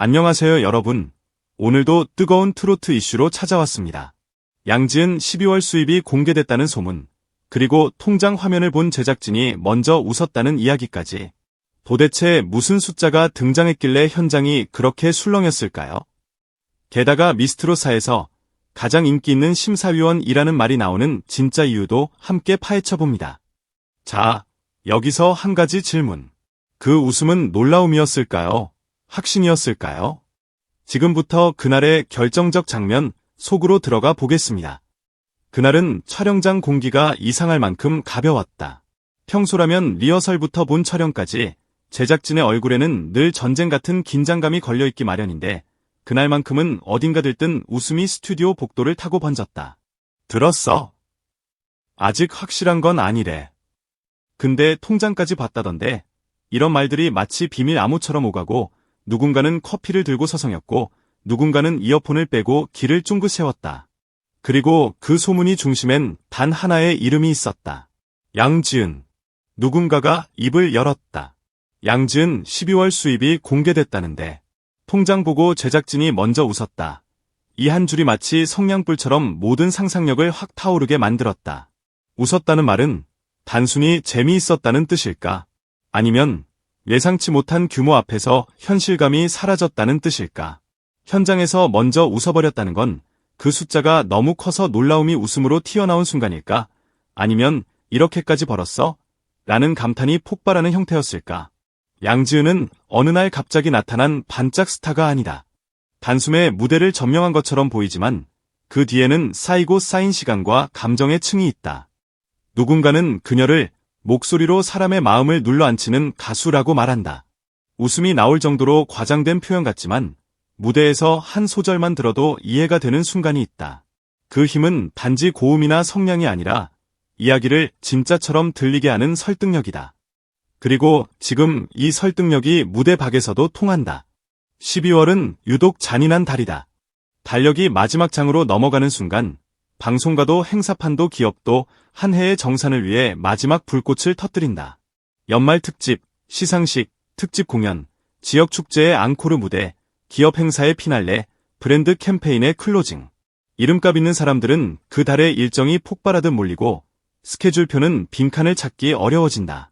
안녕하세요, 여러분. 오늘도 뜨거운 트로트 이슈로 찾아왔습니다. 양지은 12월 수입이 공개됐다는 소문, 그리고 통장 화면을 본 제작진이 먼저 웃었다는 이야기까지. 도대체 무슨 숫자가 등장했길래 현장이 그렇게 술렁였을까요? 게다가 미스트롯사에서 가장 인기 있는 심사위원이라는 말이 나오는 진짜 이유도 함께 파헤쳐봅니다. 자, 여기서 한 가지 질문. 그 웃음은 놀라움이었을까요? 확신이었을까요? 지금부터 그날의 결정적 장면 속으로 들어가 보겠습니다. 그날은 촬영장 공기가 이상할 만큼 가벼웠다. 평소라면 리허설부터 본 촬영까지 제작진의 얼굴에는 늘 전쟁 같은 긴장감이 걸려있기 마련인데 그날만큼은 어딘가 들뜬 웃음이 스튜디오 복도를 타고 번졌다. 들었어? 아직 확실한 건 아니래. 근데 통장까지 봤다던데 이런 말들이 마치 비밀 암호처럼 오가고 누군가는 커피를 들고 서성였고 누군가는 이어폰을 빼고 길을 쫑긋 세웠다. 그리고 그 소문이 중심엔 단 하나의 이름이 있었다. 양지은. 누군가가 입을 열었다. 양지은 12월 수입이 공개됐다는데 통장 보고 제작진이 먼저 웃었다. 이 한 줄이 마치 성냥불처럼 모든 상상력을 확 타오르게 만들었다. 웃었다는 말은 단순히 재미있었다는 뜻일까? 아니면 예상치 못한 규모 앞에서 현실감이 사라졌다는 뜻일까? 현장에서 먼저 웃어버렸다는 건 그 숫자가 너무 커서 놀라움이 웃음으로 튀어나온 순간일까? 아니면 이렇게까지 벌었어? 라는 감탄이 폭발하는 형태였을까? 양지은은 어느 날 갑자기 나타난 반짝 스타가 아니다. 단숨에 무대를 점령한 것처럼 보이지만 그 뒤에는 쌓이고 쌓인 시간과 감정의 층이 있다. 누군가는 그녀를 목소리로 사람의 마음을 눌러앉히는 가수라고 말한다. 웃음이 나올 정도로 과장된 표현 같지만 무대에서 한 소절만 들어도 이해가 되는 순간이 있다. 그 힘은 단지 고음이나 성량이 아니라 이야기를 진짜처럼 들리게 하는 설득력이다. 그리고 지금 이 설득력이 무대 밖에서도 통한다. 12월은 유독 잔인한 달이다. 달력이 마지막 장으로 넘어가는 순간 방송가도 행사판도 기업도 한 해의 정산을 위해 마지막 불꽃을 터뜨린다. 연말 특집, 시상식, 특집 공연, 지역 축제의 앙코르 무대, 기업 행사의 피날레, 브랜드 캠페인의 클로징. 이름값 있는 사람들은 그 달의 일정이 폭발하듯 몰리고 스케줄표는 빈칸을 찾기 어려워진다.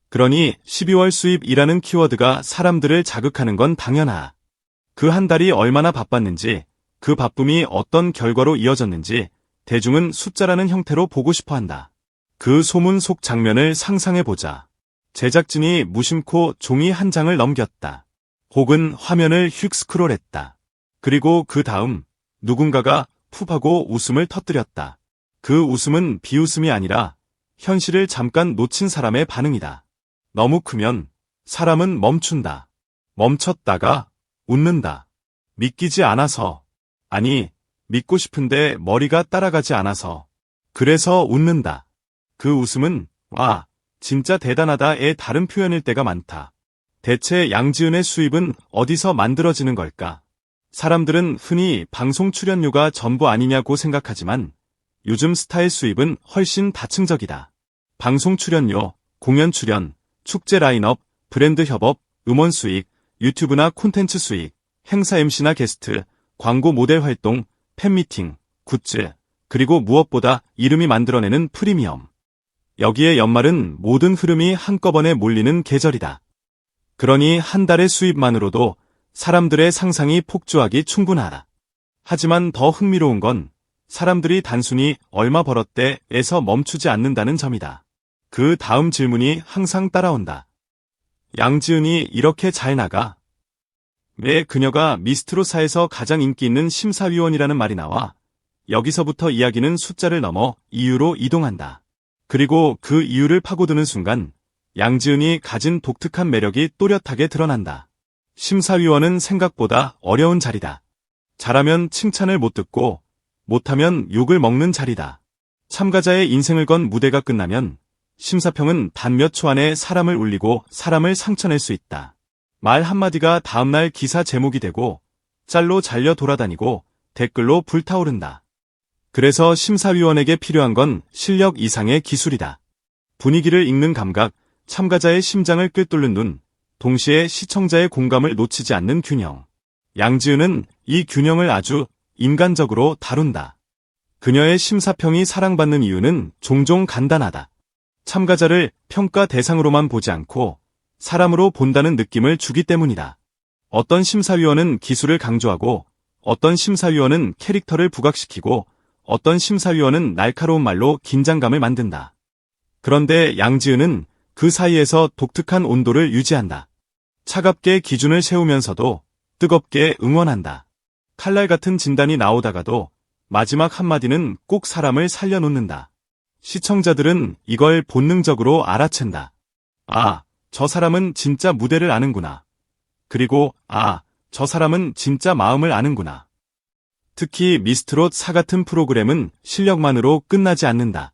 그러니 12월 수입이라는 키워드가 사람들을 자극하는 건 당연하다. 그 한 달이 얼마나 바빴는지, 그 바쁨이 어떤 결과로 이어졌는지 대중은 숫자라는 형태로 보고 싶어한다. 그 소문 속 장면을 상상해보자. 제작진이 무심코 종이 한 장을 넘겼다. 혹은 화면을 휙 스크롤했다. 그리고 그 다음 누군가가 푸하고 웃음을 터뜨렸다. 그 웃음은 비웃음이 아니라 현실을 잠깐 놓친 사람의 반응이다. 너무 크면 사람은 멈춘다. 멈췄다가 웃는다. 믿기지 않아서. 아니, 믿고 싶은데 머리가 따라가지 않아서. 그래서 웃는다. 그 웃음은 와, 진짜 대단하다의 다른 표현일 때가 많다. 대체 양지은의 수입은 어디서 만들어지는 걸까? 사람들은 흔히 방송 출연료가 전부 아니냐고 생각하지만 요즘 스타의 수입은 훨씬 다층적이다. 방송 출연료, 공연 출연, 축제 라인업, 브랜드 협업, 음원 수익, 유튜브나 콘텐츠 수익, 행사 MC나 게스트, 광고 모델 활동, 팬미팅, 굿즈, 그리고 무엇보다 이름이 만들어내는 프리미엄. 여기에 연말은 모든 흐름이 한꺼번에 몰리는 계절이다. 그러니 한 달의 수입만으로도 사람들의 상상이 폭주하기 충분하다. 하지만 더 흥미로운 건 사람들이 단순히 얼마 벌었대에서 멈추지 않는다는 점이다. 그 다음 질문이 항상 따라온다. 양지은이 이렇게 잘 나가? 왜 그녀가 미스트롯사에서 가장 인기 있는 심사위원이라는 말이 나와? 여기서부터 이야기는 숫자를 넘어 이유로 이동한다. 그리고 그 이유를 파고드는 순간 양지은이 가진 독특한 매력이 또렷하게 드러난다. 심사위원은 생각보다 어려운 자리다. 잘하면 칭찬을 못 듣고 못하면 욕을 먹는 자리다. 참가자의 인생을 건 무대가 끝나면 심사평은 단 몇 초 안에 사람을 울리고 사람을 상처낼 수 있다. 말 한마디가 다음날 기사 제목이 되고 짤로 잘려 돌아다니고 댓글로 불타오른다. 그래서 심사위원에게 필요한 건 실력 이상의 기술이다. 분위기를 읽는 감각, 참가자의 심장을 꿰뚫는 눈, 동시에 시청자의 공감을 놓치지 않는 균형. 양지은은 이 균형을 아주 인간적으로 다룬다. 그녀의 심사평이 사랑받는 이유는 종종 간단하다. 참가자를 평가 대상으로만 보지 않고 사람으로 본다는 느낌을 주기 때문이다. 어떤 심사위원은 기술을 강조하고, 어떤 심사위원은 캐릭터를 부각시키고, 어떤 심사위원은 날카로운 말로 긴장감을 만든다. 그런데 양지은은 그 사이에서 독특한 온도를 유지한다. 차갑게 기준을 세우면서도 뜨겁게 응원한다. 칼날 같은 진단이 나오다가도 마지막 한마디는 꼭 사람을 살려놓는다. 시청자들은 이걸 본능적으로 알아챈다. 아, 저 사람은 진짜 무대를 아는구나. 그리고 아, 저 사람은 진짜 마음을 아는구나. 특히 미스트롯 4 같은 프로그램은 실력만으로 끝나지 않는다.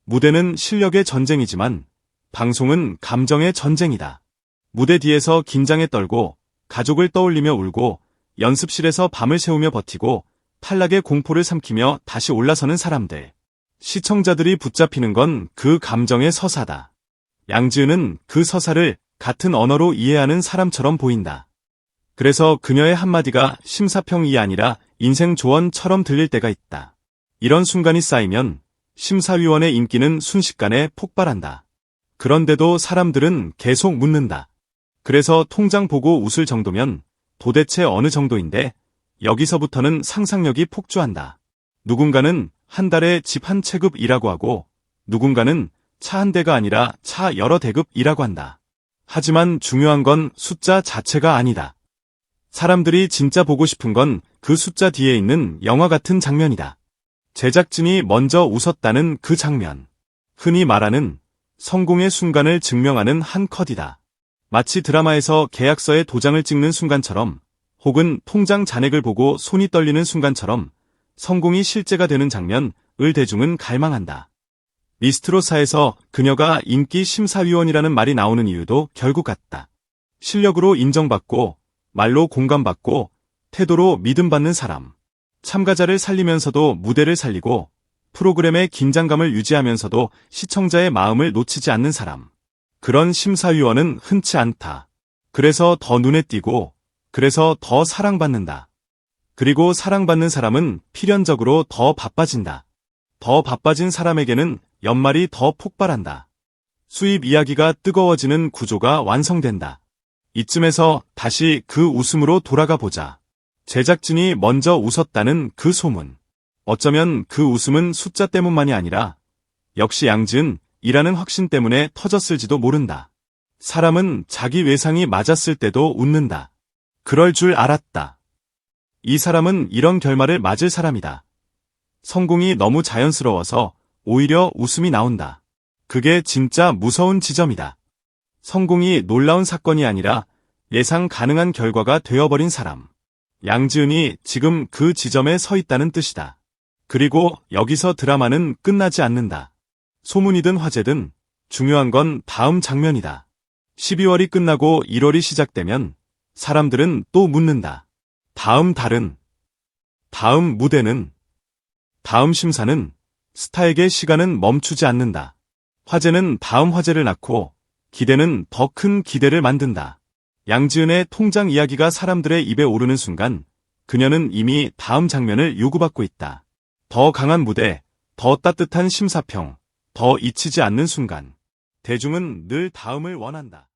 무대는 실력의 전쟁이지만 방송은 감정의 전쟁이다. 무대 뒤에서 긴장에 떨고 가족을 떠올리며 울고 연습실에서 밤을 새우며 버티고 탈락의 공포를 삼키며 다시 올라서는 사람들. 시청자들이 붙잡히는 건 그 감정의 서사다. 양지은은 그 서사를 같은 언어로 이해하는 사람처럼 보인다. 그래서 그녀의 한마디가 심사평이 아니라 인생 조언처럼 들릴 때가 있다. 이런 순간이 쌓이면 심사위원의 인기는 순식간에 폭발한다. 그런데도 사람들은 계속 묻는다. 그래서 통장 보고 웃을 정도면 도대체 어느 정도인데 여기서부터는 상상력이 폭주한다. 누군가는 한 달에 집 한 채급이라고 하고 누군가는 차 한 대가 아니라 차 여러 대급이라고 한다. 하지만 중요한 건 숫자 자체가 아니다. 사람들이 진짜 보고 싶은 건 그 숫자 뒤에 있는 영화 같은 장면이다. 제작진이 먼저 웃었다는 그 장면. 흔히 말하는 성공의 순간을 증명하는 한 컷이다. 마치 드라마에서 계약서에 도장을 찍는 순간처럼 혹은 통장 잔액을 보고 손이 떨리는 순간처럼 성공이 실제가 되는 장면을 대중은 갈망한다. 미스트롯사에서 그녀가 인기 심사위원이라는 말이 나오는 이유도 결국 같다. 실력으로 인정받고 말로 공감받고 태도로 믿음받는 사람. 참가자를 살리면서도 무대를 살리고 프로그램의 긴장감을 유지하면서도 시청자의 마음을 놓치지 않는 사람. 그런 심사위원은 흔치 않다. 그래서 더 눈에 띄고 그래서 더 사랑받는다. 그리고 사랑받는 사람은 필연적으로 더 바빠진다. 더 바빠진 사람에게는 연말이 더 폭발한다. 수입 이야기가 뜨거워지는 구조가 완성된다. 이쯤에서 다시 그 웃음으로 돌아가 보자. 제작진이 먼저 웃었다는 그 소문. 어쩌면 그 웃음은 숫자 때문만이 아니라 역시 양지은이라는 확신 때문에 터졌을지도 모른다. 사람은 자기 외상이 맞았을 때도 웃는다. 그럴 줄 알았다. 이 사람은 이런 결말을 맞을 사람이다. 성공이 너무 자연스러워서 오히려 웃음이 나온다. 그게 진짜 무서운 지점이다. 성공이 놀라운 사건이 아니라 예상 가능한 결과가 되어버린 사람. 양지은이 지금 그 지점에 서 있다는 뜻이다. 그리고 여기서 드라마는 끝나지 않는다. 소문이든 화제든 중요한 건 다음 장면이다. 12월이 끝나고 1월이 시작되면 사람들은 또 묻는다. 다음 달은? 다음 무대는? 다음 심사는? 스타에게 시간은 멈추지 않는다. 화제는 다음 화제를 낳고 기대는 더 큰 기대를 만든다. 양지은의 통장 이야기가 사람들의 입에 오르는 순간 그녀는 이미 다음 장면을 요구받고 있다. 더 강한 무대, 더 따뜻한 심사평, 더 잊히지 않는 순간. 대중은 늘 다음을 원한다.